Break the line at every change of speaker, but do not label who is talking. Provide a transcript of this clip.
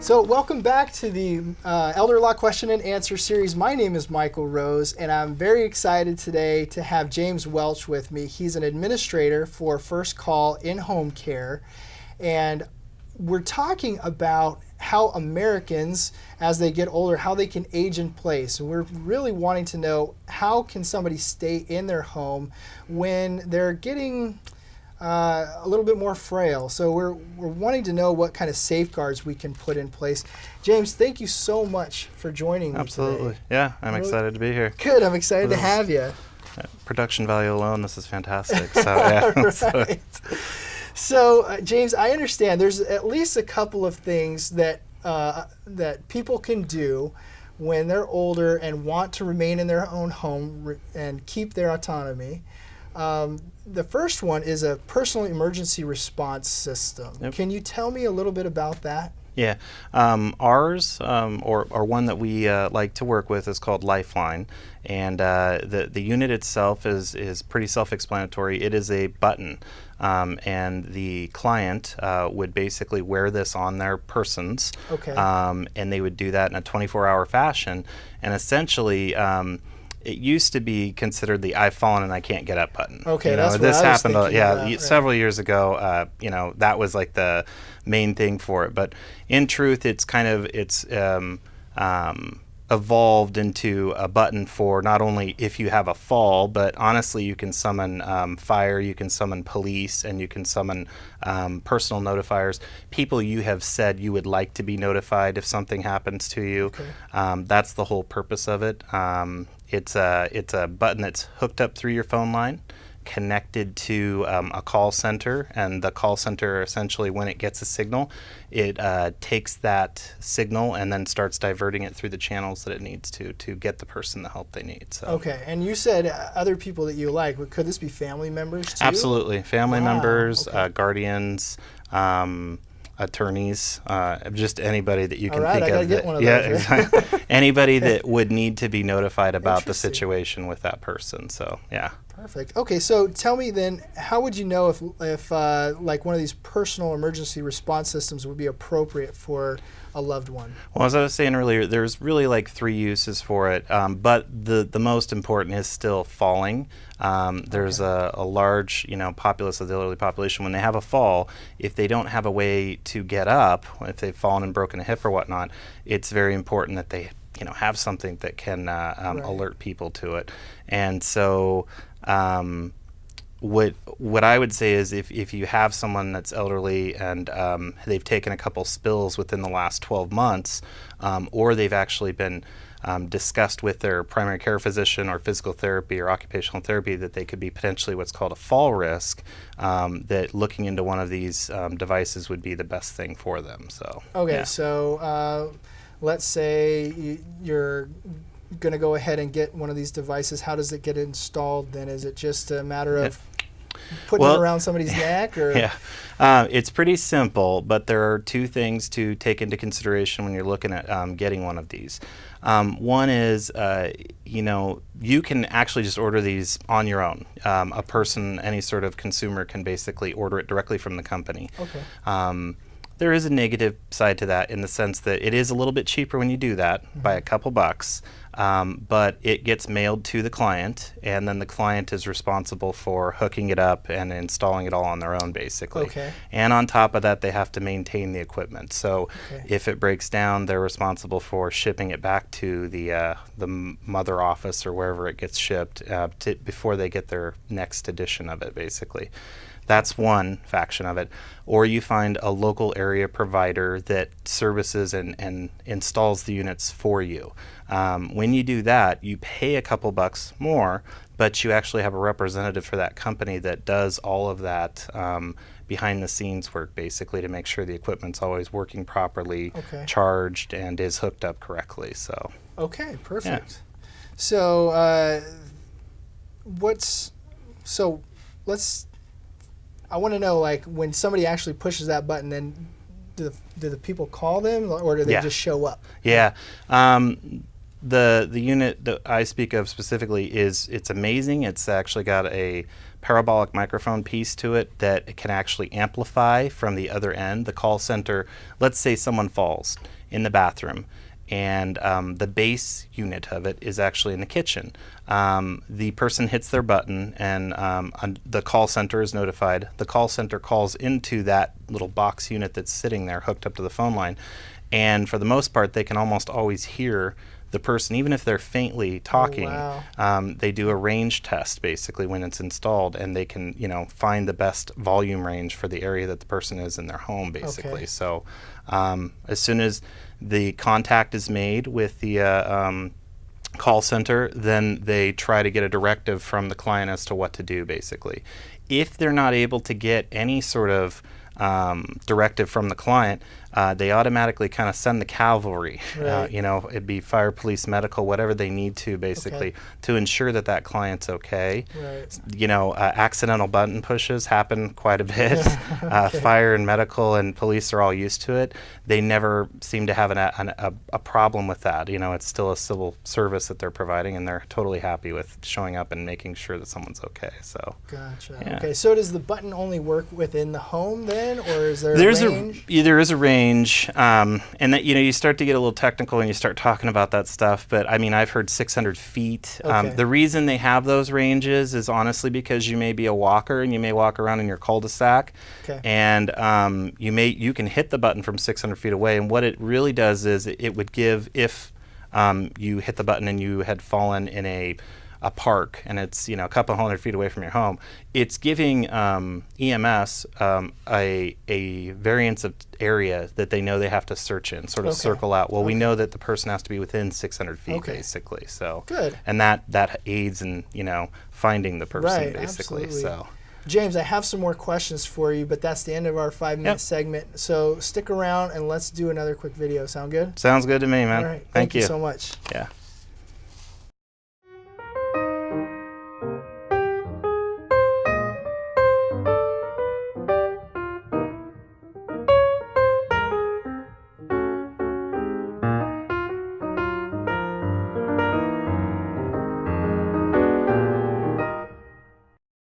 So welcome back to the Elder Law Question and Answer series. My name is Michael Rose, and I'm very excited today to have James Welch with me. He's an administrator for First Call in Home Care, and we're talking about how Americans, as they get older, how they can age in place. And we're really wanting to know, how can somebody stay in their home when they're getting a little bit more frail? So we're wanting to know what kind of safeguards we can put in place. James, thank you so much for joining me
Absolutely.
today.
Yeah, I'm excited to be here.
Good, I'm excited to have you.
Production value alone, this is fantastic. So, yeah.
Right. So, James, I understand there's at least a couple of things that that people can do when they're older and want to remain in their own home and keep their autonomy. The first one is a personal emergency response system. Yep. Can you tell me a little bit about that?
Yeah, ours, or one that we like to work with, is called Lifeline, and the unit itself is pretty self-explanatory. It is a button, and the client would basically wear this on their persons,
okay.
And they would do that in a 24-hour fashion, and essentially it used to be considered the "I've fallen and I can't get up" button.
Okay,
you know,
that's what
this
I was
happened.
thinking about, right.
Several years ago. You know, that was like the main thing for it. But in truth, it's evolved into a button for not only if you have a fall, but honestly, you can summon fire, you can summon police, and you can summon personal notifiers, people you have said you would like to be notified if something happens to you. Okay. That's the whole purpose of it. It's a button that's hooked up through your phone line, connected to a call center, and the call center, essentially, when it gets a signal, it takes that signal and then starts diverting it through the channels that it needs to get the person the help they need. So.
Okay, and you said other people that you like. Could this be family members too?
Absolutely, family members,
okay.
Guardians, attorneys, just anybody that you can
right,
think
I gotta
of.
Get one of those,
exactly. Anybody that would need to be notified about the situation with that person. So, yeah.
Perfect. Okay, so tell me then, how would you know if like one of these personal emergency response systems would be appropriate for a loved one?
Well, as I was saying earlier, there's really like 3 uses for it, but the most important is still falling. There's a large, populace of the elderly population. When they have a fall, if they don't have a way to get up, if they've fallen and broken a hip or whatnot, it's very important that they have something that can right. alert people to it. And so what I would say is if you have someone that's elderly and they've taken a couple spills within the last 12 months, or they've actually been discussed with their primary care physician or physical therapy or occupational therapy that they could be potentially what's called a fall risk, that looking into one of these devices would be the best thing for them. So
okay,
yeah.
So let's say you're going to go ahead and get one of these devices. How does it get installed then? Is it just a matter of putting it around somebody's neck? Or?
Yeah, it's pretty simple, but there are 2 things to take into consideration when you're looking at getting one of these. One is, you can actually just order these on your own. A person, any sort of consumer, can basically order it directly from the company.
Okay.
There is a negative side to that in the sense that it is a little bit cheaper when you do that, mm-hmm. by a couple bucks, but it gets mailed to the client, and then the client is responsible for hooking it up and installing it all on their own, basically.
Okay.
And on top of that, they have to maintain the equipment. So
okay.
if it breaks down, they're responsible for shipping it back to the mother office or wherever it gets shipped before they get their next edition of it, basically. That's one faction of it. Or you find a local area provider that services and installs the units for you. When you do that, you pay a couple bucks more, but you actually have a representative for that company that does all of that behind the scenes work, basically, to make sure the equipment's always working properly,
okay.
charged, and is hooked up correctly. So.
Okay, perfect.
Yeah.
So I want to know, like, when somebody actually pushes that button, then do the people call them, or do they just show up?
Yeah. The unit that I speak of specifically it's amazing. It's actually got a parabolic microphone piece to it that it can actually amplify from the other end. The call center, let's say someone falls in the bathroom, and the base unit of it is actually in the kitchen. The person hits their button, and the call center is notified. The call center calls into that little box unit that's sitting there hooked up to the phone line, and for the most part, they can almost always hear the person, even if they're faintly talking.
Oh, wow.
They do a range test basically when it's installed, and they can, find the best volume range for the area that the person is in their home, basically.
Okay.
So, as soon as the contact is made with the call center, then they try to get a directive from the client as to what to do, basically. If they're not able to get any sort of directive from the client, they automatically kind of send the cavalry.
Right.
It'd be fire, police, medical, whatever they need to, basically, to ensure that that client's okay.
Right.
Accidental button pushes happen quite a bit.
Okay.
Fire and medical and police are all used to it. They never seem to have a problem with that. It's still a civil service that they're providing, and they're totally happy with showing up and making sure that someone's okay. So.
Gotcha.
Yeah.
Okay, so does the button only work within the home then, or is there
There's
a range?
there is a range, and that you start to get a little technical when you start talking about that stuff. But I mean, I've heard 600 feet.
Okay.
The reason they have those ranges is honestly because you may be a walker and you may walk around in your cul-de-sac,
Okay.
and you can hit the button from 600 feet away. And what it really does is it would give, if you hit the button and you had fallen in a park and it's a couple hundred feet away from your home, it's giving EMS a variance of area that they know they have to search in, sort of
Okay.
circle out. Well, we
Okay.
know that the person has to be within 600 feet,
Okay.
basically. So
Good.
and that aids in finding the person,
Right,
basically.
absolutely.
So
James, I have some more questions for you, but that's the end of our 5-minute
Yep.
segment. So stick around and let's do another quick video. Sound good?
sounds good to me, man.
All right.
Thank you.
so much.
Yeah.